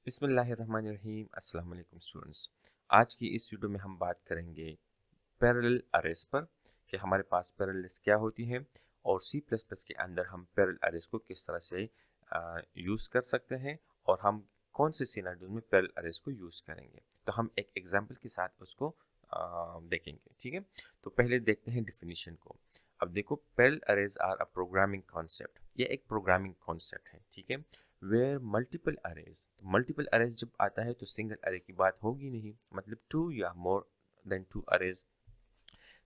बिस्मिल्लाहिर्रहमानिर्रहीम। अस्सलाम वालेकुम स्टूडेंट्स। आज की इस वीडियो में हम बात करेंगे पैरेलल अरेज पर कि हमारे पास पैरेलल लिस्ट क्या होती है और सी प्लस प्लस के अंदर हम पैरेलल अरेज को किस तरह से यूज़ कर सकते हैं और हम कौन से सिनेरियोज में पैरेलल अरेज को यूज़ करेंगे। तो हम एक एग्जांपल के साथ उसको देखेंगे, ठीक है। तो पहले देखते हैं डिफिनीशन को। अब देखो, parallel arrays are a programming concept. ये एक प्रोग्रामिंग कॉन्सेप्ट है, ठीक है। Where multiple arrays, multiple arrays जब आता है तो सिंगल अरे की बात होगी नहीं, मतलब टू या more than two arrays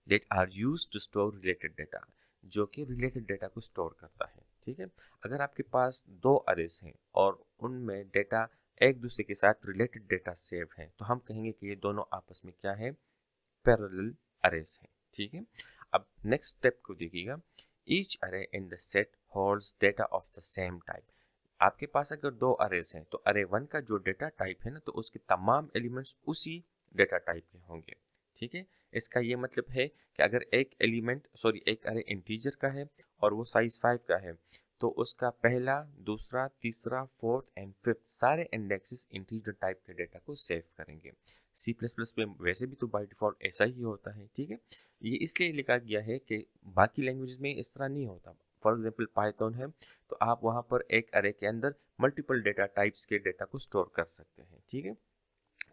that are used to store related data, जो कि रिलेटेड डेटा को स्टोर करता है, ठीक है। अगर आपके पास दो अरेज हैं और उनमें डेटा एक दूसरे के साथ रिलेटेड डेटा सेव है तो हम कहेंगे कि ये दोनों आपस में क्या है, पैरेलल अरेज है, ठीक है। अब नेक्स्ट स्टेप को देखिएगा। ईच अरे in the set holds data of the same type. आपके पास अगर दो अरेज हैं तो अरे वन का जो डेटा टाइप है ना, तो उसके तमाम एलिमेंट्स उसी डेटा टाइप के होंगे, ठीक है। इसका ये मतलब है कि अगर एक अरे इंटीजर का है और वो साइज 5 का है तो उसका पहला, दूसरा, तीसरा, फोर्थ एंड फिफ्थ सारे इंडेक्सेस इंटीजर टाइप के डेटा को सेव करेंगे। सी प्लस प्लस में वैसे भी तो बाय डिफॉल्ट ऐसा ही होता है, ठीक है। ये इसलिए लिखा गया है कि बाकी लैंग्वेज में इस तरह नहीं होता। फॉर एग्जाम्पल पाइथन है तो आप वहाँ पर एक अरे के अंदर मल्टीपल डेटा टाइप्स के डेटा को स्टोर कर सकते हैं, ठीक है।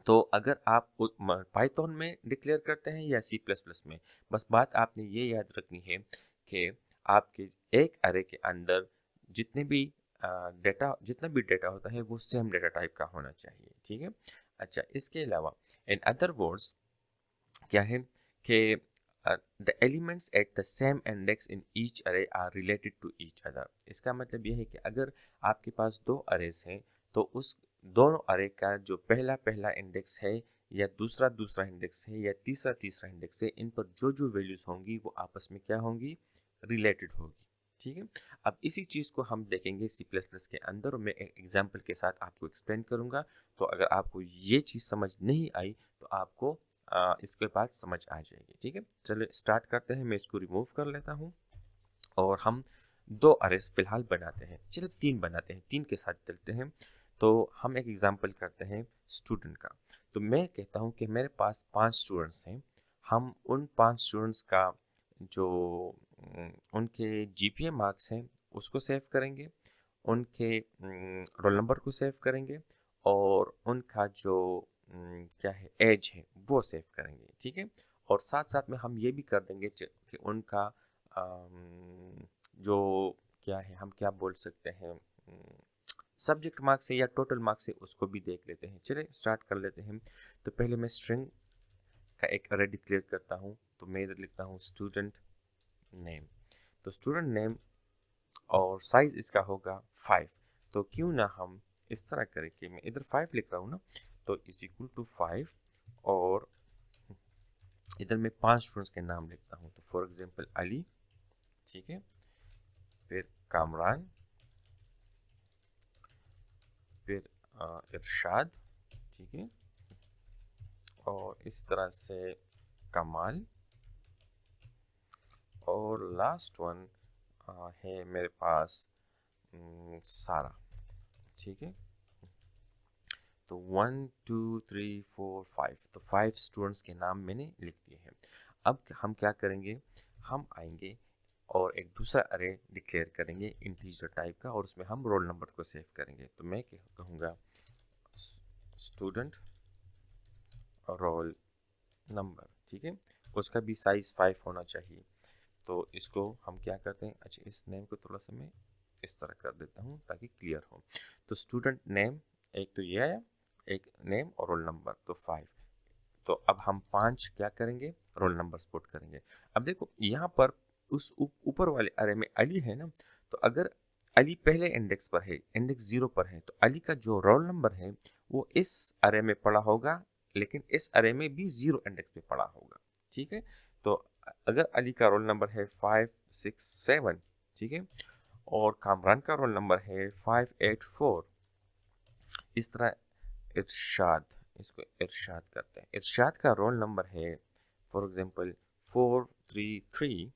तो अगर आप पाइथन में डिक्लेयर करते हैं या सी प्लस प्लस में, बस बात आपने ये याद रखनी है कि आपके एक अरे के अंदर जितना भी डेटा होता है वो सेम डेटा टाइप का होना चाहिए, ठीक है। अच्छा, इसके अलावा इन अदर वर्ड्स क्या है कि the elements at the same index in each array are related to each other. इसका मतलब यह है कि अगर आपके पास दो अरेज हैं तो उस दोनों अरे का जो पहला पहला इंडेक्स है या दूसरा दूसरा इंडेक्स है या तीसरा तीसरा इंडेक्स है, इन पर जो जो वैल्यूज होंगी वो आपस में क्या होंगी, रिलेटेड होगी, ठीक है। अब इसी चीज़ को हम देखेंगे सी प्लस प्लस के अंदर और मैं एक एग्जाम्पल के साथ आपको एक्सप्लेन करूंगा। तो अगर आपको ये चीज़ समझ नहीं आई तो आपको इसके बाद समझ आ जाएगी, ठीक है। चलिए स्टार्ट करते हैं। मैं इसको रिमूव कर लेता हूँ और हम दो अरेज फिलहाल बनाते हैं। चलिए तीन बनाते हैं, तीन के साथ चलते हैं। तो हम एक एग्जांपल करते हैं स्टूडेंट का। तो मैं कहता हूँ कि मेरे पास 5 स्टूडेंट्स हैं। हम उन 5 स्टूडेंट्स का जो उनके जीपीए मार्क्स हैं उसको सेव करेंगे, उनके रोल नंबर को सेव करेंगे और उनका जो क्या है, एज है, वो सेव करेंगे, ठीक है। और साथ साथ में हम ये भी कर देंगे कि उनका जो क्या है, हम क्या बोल सकते हैं, सब्जेक्ट मार्क्स है या टोटल मार्क्स है, उसको भी देख लेते हैं। चलिए स्टार्ट कर लेते हैं। तो पहले मैं स्ट्रिंग का एक अरे डिक्लेयर करता हूँ। तो मैं इधर लिखता हूँ स्टूडेंट नेम। तो स्टूडेंट नेम और साइज इसका होगा 5। तो क्यों ना हम इस तरह करें कि मैं इधर 5 लिख रहा हूँ ना, तो इज इक्वल टू 5 और इधर मैं 5 स्टूडेंट्स के नाम लिखता हूँ। तो फॉर एग्जांपल अली, ठीक है, फिर कामरान, फिर इरशाद, ठीक है, और इस तरह से कमाल, और लास्ट वन है मेरे पास सारा, ठीक है। तो 1 2 3 4 5, तो 5 स्टूडेंट्स के नाम मैंने लिख दिए हैं। अब हम क्या करेंगे, हम आएंगे और एक दूसरा अरे डिक्लेयर करेंगे इंटीजर टाइप का और उसमें हम रोल नंबर को सेव करेंगे। तो मैं कहूँगा स्टूडेंट रोल नंबर, ठीक है। उसका भी साइज 5 होना चाहिए। तो इसको हम क्या करते हैं, अच्छा इस नेम को थोड़ा सा मैं इस तरह कर देता हूँ ताकि क्लियर हो। तो स्टूडेंट नेम एक तो ये आया, एक नेम और रोल नंबर, तो 5। तो अब हम 5 क्या करेंगे, रोल नंबर स्पुट करेंगे। अब देखो यहाँ पर उस ऊपर वाले अरे में अली है ना, तो अगर अली पहले इंडेक्स पर है, इंडेक्स 0 पर है, तो अली का जो रोल नंबर है वो इस अरे में पड़ा होगा, लेकिन इस अरे में भी 0 इंडेक्स पे पड़ा होगा, ठीक है। तो अगर अली का रोल नंबर है 5 6 7, ठीक है, और कामरान का रोल नंबर है 584, इस तरह इरशाद, इसको इरशाद करते हैं, इरशाद का रोल नंबर है फॉर एग्जांपल 433,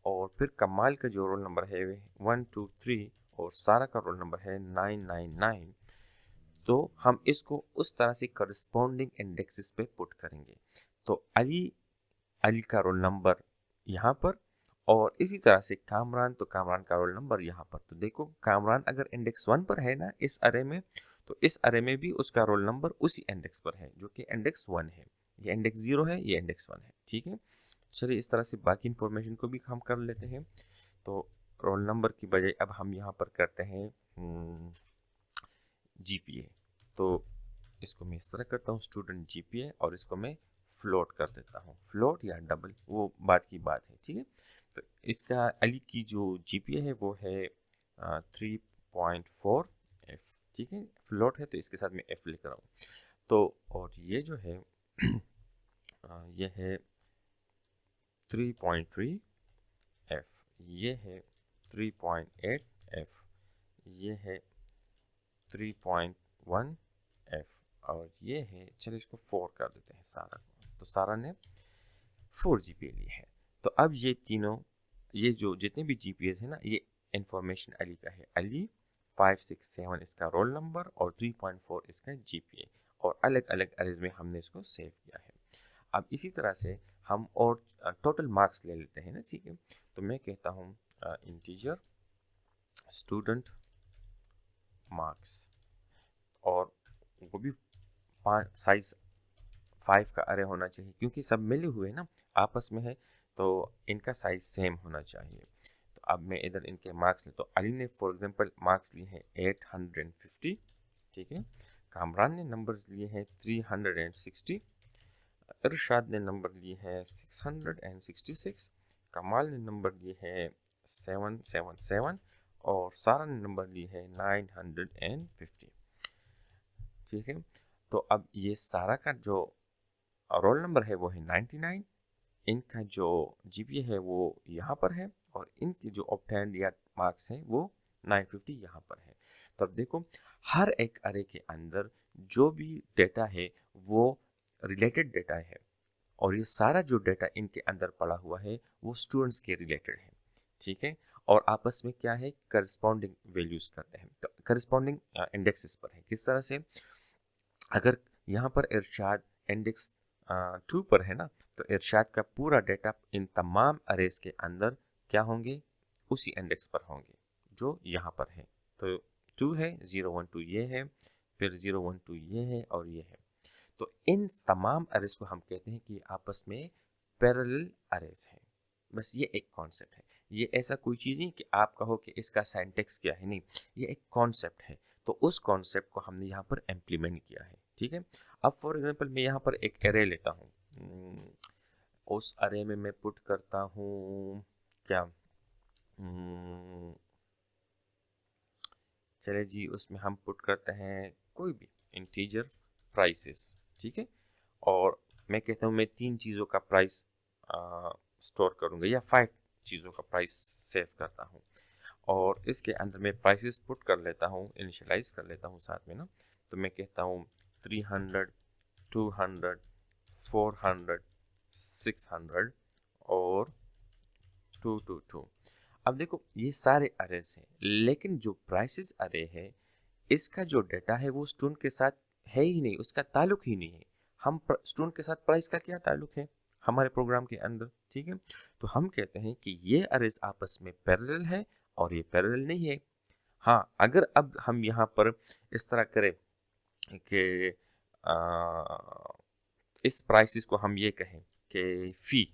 और फिर कमाल का जो रोल नंबर है 123, और सारा का रोल नंबर है 999। तो हम इसको उस तरह से करस्पॉन्डिंग इंडेक्सेस पे पुट करेंगे। तो अली का रोल नंबर यहाँ पर, और इसी तरह से कामरान, तो कामरान का रोल नंबर यहाँ पर। तो देखो कामरान अगर इंडेक्स 1 पर है ना इस अरे में, तो इस अरे में भी उसका रोल नंबर उसी इंडेक्स पर है जो कि इंडेक्स 1 है। ये इंडेक्स 0 है, ये इंडेक्स 1 है, ठीक है। चलिए इस तरह से बाकी इंफॉर्मेशन को भी हम कर लेते हैं। तो रोल नंबर की बजाय अब हम यहाँ पर करते हैं जीपीए। तो इसको मैं इस तरह करता हूँ स्टूडेंट जीपीए, और इसको मैं फ्लोट कर देता हूँ, फ्लोट या डबल वो बात की बात है, ठीक है। तो इसका अली की जो जीपीए है वो है 3.4 एफ, ठीक है। फ्लोट है तो इसके साथ मैं एफ लिख रहा हूँ। तो और ये जो है ये है 3.3 एफ, ये है 3.8 एफ, ये है 3.1 एफ, और ये है, चलिए इसको 4 कर देते हैं सारा को। तो सारा ने 4 जीपीए लिए है। तो अब ये तीनों, ये जो जितने भी जीपीएस है ना, ये इंफॉर्मेशन अली का है। अली 567 इसका रोल नंबर और 3.4 इसका जीपीए, और अलग अलग अरेज में हमने इसको सेव किया है। अब इसी तरह से हम और टोटल मार्क्स ले लेते हैं ना, ठीक है। तो मैं कहता हूँ इंटीजर स्टूडेंट मार्क्स, और वो भी साइज 5 का अरे होना चाहिए, क्योंकि सब मिले हुए ना आपस में है, तो इनका साइज सेम होना चाहिए। तो अब मैं इधर इनके मार्क्स ले, तो अली ने फॉर एग्जांपल मार्क्स लिए हैं 850, ठीक है। कामरान ने नंबर्स लिए हैं 360, इरशाद ने नंबर लिए हैं 666, कमाल ने नंबर लिए हैं 777, और सारा ने नंबर लिए हैं 950, ठीक है। तो अब ये सारा का जो रोल नंबर है वो है 99, इनका जो जीपीए है वो यहाँ पर है, और इनकी जो ऑब्टेन्ड या मार्क्स हैं वो 950 यहाँ पर है। तो अब देखो हर एक अरे के अंदर जो भी डेटा है वो रिलेटेड डेटा है, और ये सारा जो डेटा इनके अंदर पड़ा हुआ है वो स्टूडेंट्स के रिलेटेड है, ठीक है। और आपस में क्या है, करस्पॉन्डिंग वैल्यूज करते हैं। तो करस्पॉन्डिंग इंडेक्सेस पर है, किस तरह से, अगर यहाँ पर इरशाद इंडेक्स 2 पर है ना, तो इरशाद का पूरा डेटा इन तमाम अरेज के अंदर क्या होंगे, उसी इंडेक्स पर होंगे जो यहाँ पर है। तो 2 है, 012 ये है, फिर 012 ये है, और ये है। तो इन तमाम अरेज को हम कहते हैं कि आपस में पैरेलल अरेज है। बस ये एक कॉन्सेप्ट है, ये ऐसा कोई चीज़ नहीं कि आप कहो कि इसका सिंटैक्स क्या है, नहीं, ये एक कॉन्सेप्ट है। तो उस कॉन्सेप्ट को हमने यहाँ पर इम्प्लीमेंट किया है, ठीक है। अब फॉर एग्जांपल मैं यहाँ पर एक एरे लेता हूँ, उस अरे में मैं पुट करता हूँ क्या, चले जी उसमें हम पुट करते हैं कोई भी इंटीजर प्राइसेस, ठीक है। और मैं कहता हूँ मैं 3 चीज़ों का प्राइस स्टोर करूँगा, या 5 चीज़ों का प्राइस सेव करता हूँ, और इसके अंदर मैं प्राइसेस पुट कर लेता हूँ, इनिशियलाइज कर लेता हूँ साथ में ना। तो मैं कहता हूँ 300, 200, 400, 600 और 222। अब देखो ये सारे अरेज हैं, लेकिन जो प्राइसेस अरे है इसका जो डेटा है वो स्टूडेंट के साथ है ही नहीं, उसका ताल्लुक ही नहीं है। हम स्टूडेंट के साथ प्राइस का क्या ताल्लुक है हमारे प्रोग्राम के अंदर, ठीक है। तो हम कहते हैं कि ये अरेज आपस में पैरेलल है और ये पैरेलल नहीं है। हाँ, अगर अब हम यहाँ पर इस तरह करें कि इस प्राइसेस को हम ये कहें कि फ़ी,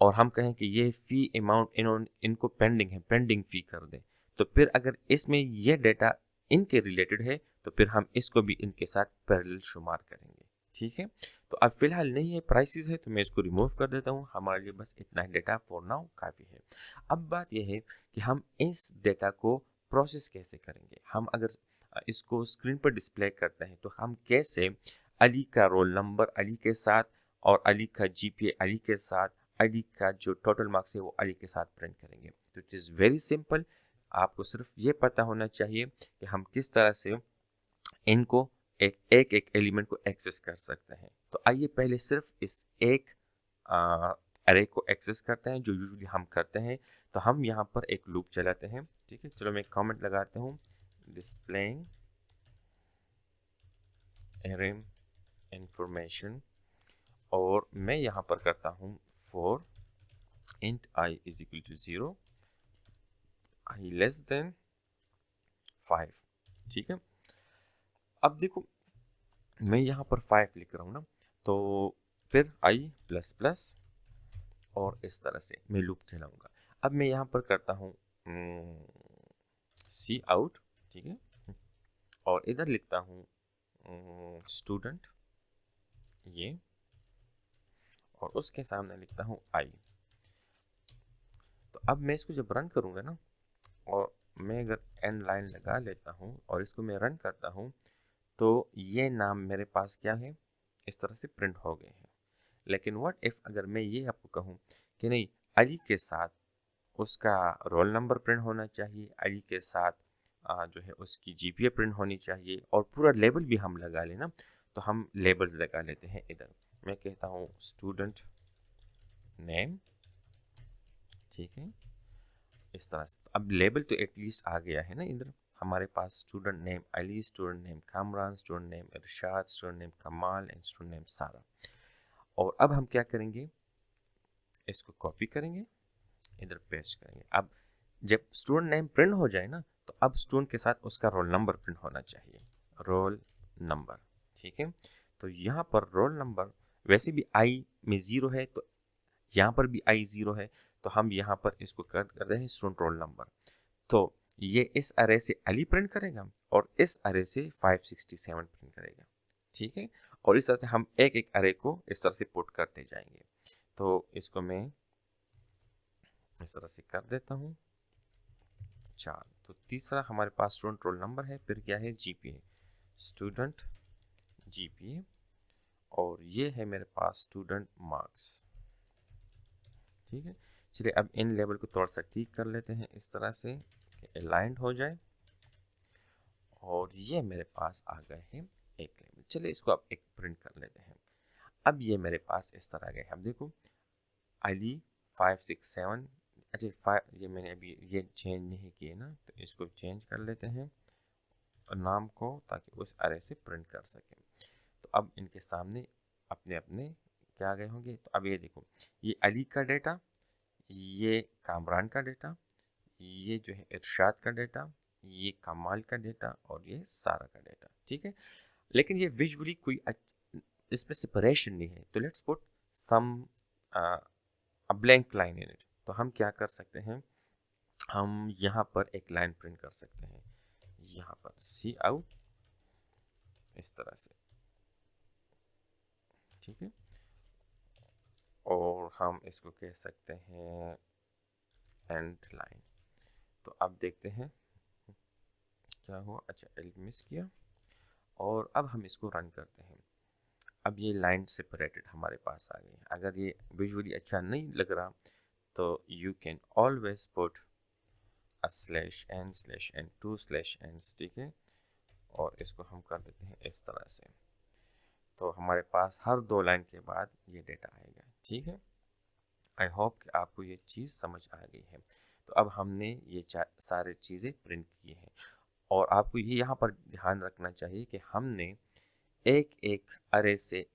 और हम कहें कि ये फ़ी अमाउंट इनको पेंडिंग है, पेंडिंग फ़ी कर दें, तो फिर अगर इसमें ये डेटा इनके रिलेटेड है तो फिर हम इसको भी इनके साथ पैरेलल शुमार करेंगे, ठीक है। तो अब फिलहाल नहीं है, प्राइसेस है, तो मैं इसको रिमूव कर देता हूँ। हमारे लिए बस इतना डेटा फॉर नाउ काफ़ी है। अब बात यह है कि हम इस डेटा को प्रोसेस कैसे करेंगे। हम अगर इसको स्क्रीन पर डिस्प्ले करते हैं तो हम कैसे अली का रोल नंबर अली के साथ, और अली का जीपीए अली के साथ, अली का जो टोटल मार्क्स है वो अली के साथ प्रिंट करेंगे। तो इट इज़ वेरी सिंपल, आपको सिर्फ ये पता होना चाहिए कि हम किस तरह से इनको एक एलिमेंट को एक्सेस कर सकते हैं। तो आइए पहले सिर्फ इस एक अरे को एक्सेस करते हैं जो यूजुअली हम करते हैं। तो हम यहाँ पर एक लूप चलाते हैं, ठीक है। चलो मैं कमेंट लगाता हूँ, डिस्प्लेइंग एरे इंफॉर्मेशन, और मैं यहाँ पर करता हूँ for int I is equal to 0, I less than 5। ठीक है, अब देखो मैं यहाँ पर 5 लिख रहा हूँ ना, तो फिर I प्लस प्लस और इस तरह से मैं लूप चलाऊंगा। अब मैं यहाँ पर करता हूँ सी आउट, ठीक है, और इधर लिखता हूँ स्टूडेंट ये, और उसके सामने लिखता हूँ आई। तो अब मैं इसको जब रन करूँगा ना, और मैं अगर एंड लाइन लगा लेता हूँ और इसको मैं रन करता हूँ, तो ये नाम मेरे पास क्या है, इस तरह से प्रिंट हो गए हैं। लेकिन व्हाट इफ अगर मैं ये आपको कहूँ कि नहीं, अली के साथ उसका रोल नंबर प्रिंट होना चाहिए, अली के साथ जो है उसकी जीपीए प्रिंट होनी चाहिए, और पूरा लेबल भी हम लगा लेना, तो हम लेबल्स लगा लेते हैं। इधर मैं कहता हूँ स्टूडेंट नेम, ठीक है, इस तरह से। अब लेबल तो एटलीस्ट आ गया है ना, इधर हमारे पास student name Ali, student name Kamran, student name Irshad, student name Kamal and student name Sara. और अब हम क्या करेंगे, इसको कॉपी करेंगे, इधर पेस्ट करेंगे। अब जब स्टूडेंट नेम प्रिंट हो जाए ना, तो अब स्टूडेंट के साथ उसका रोल नंबर प्रिंट होना चाहिए, रोल नंबर, ठीक है। तो यहाँ पर रोल नंबर वैसे भी आई में 0 है, तो यहाँ पर भी आई 0 है, तो हम यहाँ पर इसको कर रहे हैं स्टूडेंट रोल नंबर। तो ये इस अरे से अली प्रिंट करेगा और इस अरे से 567 प्रिंट करेगा, ठीक है। और इस तरह से हम एक एक अरे को इस तरह से पुट करते जाएंगे। तो इसको मैं इस तरह से कर देता हूँ 4। तो तीसरा हमारे पास स्टूडेंट रोल नंबर है, फिर क्या है जीपीए, स्टूडेंट जीपीए, और ये है मेरे पास स्टूडेंट मार्क्स, ठीक है। चलिए अब इन लेवल को थोड़ा सा ठीक कर लेते हैं इस तरह से अलाइंड हो जाए, और ये मेरे पास आ गए हैं एक लेवल। चलिए इसको अब एक प्रिंट कर लेते हैं। अब ये मेरे पास इस तरह गए, अब देखो अली 567, अच्छा 5, ये मैंने अभी ये चेंज नहीं किए ना, तो इसको चेंज कर लेते हैं नाम को, ताकि उस अरे से प्रिंट कर सकें। तो अब इनके सामने अपने अपने क्या गए होंगे। तो अब ये देखो, ये अली का डेटा, ये कामरान का डेटा, ये जो है इरशाद का डेटा, ये कमाल का डेटा, और ये सारा का डेटा, ठीक है। लेकिन ये विजुअली कोई इसमें सेपरेशन नहीं है, तो let's put some a blank line in it. तो हम क्या कर सकते हैं, हम यहाँ पर एक लाइन प्रिंट कर सकते हैं, यहाँ पर सी आउट इस तरह से, ठीक है। और हम इसको कह सकते हैं एंड लाइन। तो अब देखते हैं क्या हुआ, अच्छा एल मिस किया, और अब हम इसको रन करते हैं। अब ये लाइन सेपरेटेड हमारे पास आ गई। अगर ये विजुअली अच्छा नहीं लग रहा, तो you can always put a /n/n 2/n, ठीक है, और इसको हम कर देते हैं इस तरह से। तो हमारे पास हर 2 लाइन के बाद ये डेटा आएगा, ठीक है। आई होप कि आपको ये चीज़ समझ आ गई है। तो अब हमने ये सारे चीज़ें प्रिंट की हैं, और आपको ये यहाँ पर ध्यान रखना चाहिए कि हमने एक एक अरे से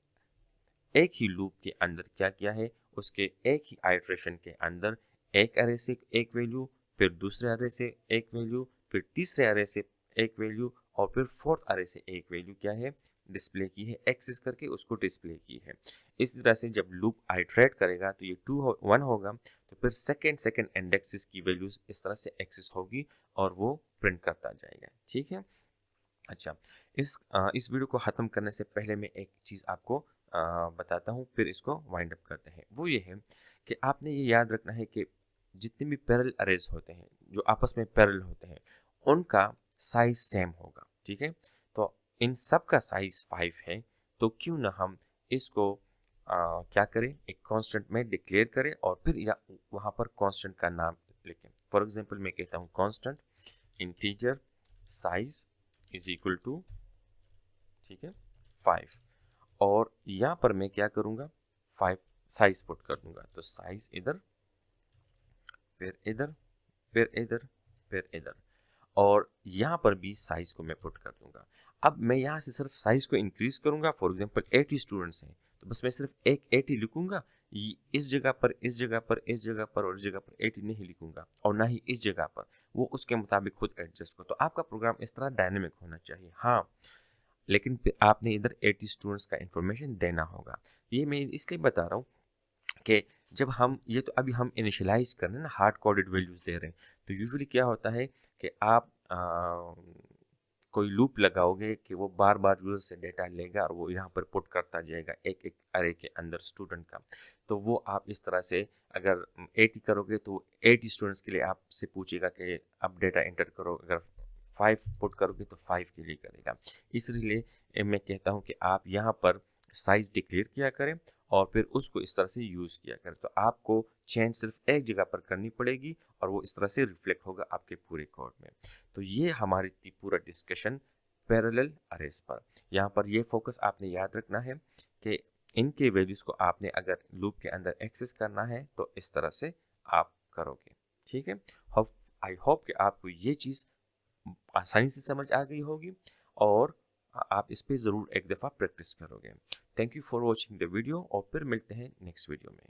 एक ही लूप के अंदर क्या किया है, उसके एक ही आइट्रेशन के अंदर एक अरे से एक वैल्यू, फिर दूसरे अरे से एक वैल्यू, फिर तीसरे अरे से एक वैल्यू, और फिर फोर्थ अरे से एक वैल्यू क्या है डिस्प्ले की है, एक्सेस करके उसको डिस्प्ले की है। इस तरह से जब लूप आइट्रेट करेगा तो ये 1 होगा, तो फिर सेकेंड इंडेक्सेस की वैल्यूज इस तरह से एक्सेस होगी और वो प्रिंट करता जाएगा, ठीक है। अच्छा, इस वीडियो को ख़त्म करने से पहले मैं एक चीज़ आपको बताता हूँ, फिर इसको वाइंड अप करते हैं। वो ये है कि आपने ये याद रखना है कि जितने भी पैरेलल अरेज होते हैं, जो आपस में पैरेलल होते हैं, उनका साइज सेम होगा, ठीक है। तो इन सब का साइज 5 है, तो क्यों ना हम इसको क्या करें, एक कांस्टेंट में डिक्लेयर करें और फिर या वहाँ पर कांस्टेंट का नाम लिखें। फॉर एग्जांपल मैं कहता हूँ constant integer size is equal to, ठीक है, 5, और यहाँ पर मैं क्या करूँगा 5 साइज पुट कर दूंगा। तो साइज इधर, फिर इधर, फिर इधर, फिर इधर, और यहाँ पर भी साइज़ को मैं पुट कर दूंगा। अब मैं यहाँ से सिर्फ साइज़ को इंक्रीज़ करूँगा। फॉर एग्जांपल 80 स्टूडेंट्स हैं तो बस मैं सिर्फ एक 80 लिखूंगा, इस जगह पर, इस जगह पर, इस जगह पर और इस जगह पर 80 नहीं लिखूंगा, और ना ही इस जगह पर। वो उसके मुताबिक खुद एडजस्ट करो। तो आपका प्रोग्राम इस तरह डायनेमिक होना चाहिए। हाँ, लेकिन फिर आपने इधर 80 स्टूडेंट्स का इंफॉर्मेशन देना होगा। ये मैं इसलिए बता रहा हूँ कि जब हम ये तो अभी हम इनिशियलाइज कर रहे हैं ना, हार्ड कोडेड वैल्यूज़ दे रहे हैं, तो यूजुअली क्या होता है कि आप कोई लूप लगाओगे कि वो बार बार यूजर से डेटा लेगा और वो यहाँ पर पुट करता जाएगा एक एक अरे के अंदर स्टूडेंट का। तो वो आप इस तरह से अगर 80 करोगे तो 80 स्टूडेंट्स के लिए आपसे पूछेगा कि अब डेटा एंटर करो। अगर 5 पुट करोगे तो 5 के लिए करेगा। इसलिए मैं कहता हूँ कि आप यहाँ पर साइज डिक्लेयर किया करें और फिर उसको इस तरह से यूज़ किया करें। तो आपको चेंज सिर्फ एक जगह पर करनी पड़ेगी और वो इस तरह से रिफ्लेक्ट होगा आपके पूरे कोड में। तो ये हमारी थी पूरा डिस्कशन पैरेलल अरेज पर। यहाँ पर ये फोकस आपने याद रखना है कि इनके वैल्यूज़ को आपने अगर लूप के अंदर एक्सेस करना है तो इस तरह से आप करोगे। ठीक है, आई होप कि आपको ये चीज़ आसानी से समझ आ गई होगी और आप इस पे ज़रूर एक दफ़ा प्रैक्टिस करोगे। Thank you for watching the video और फिर मिलते हैं नेक्स्ट वीडियो में।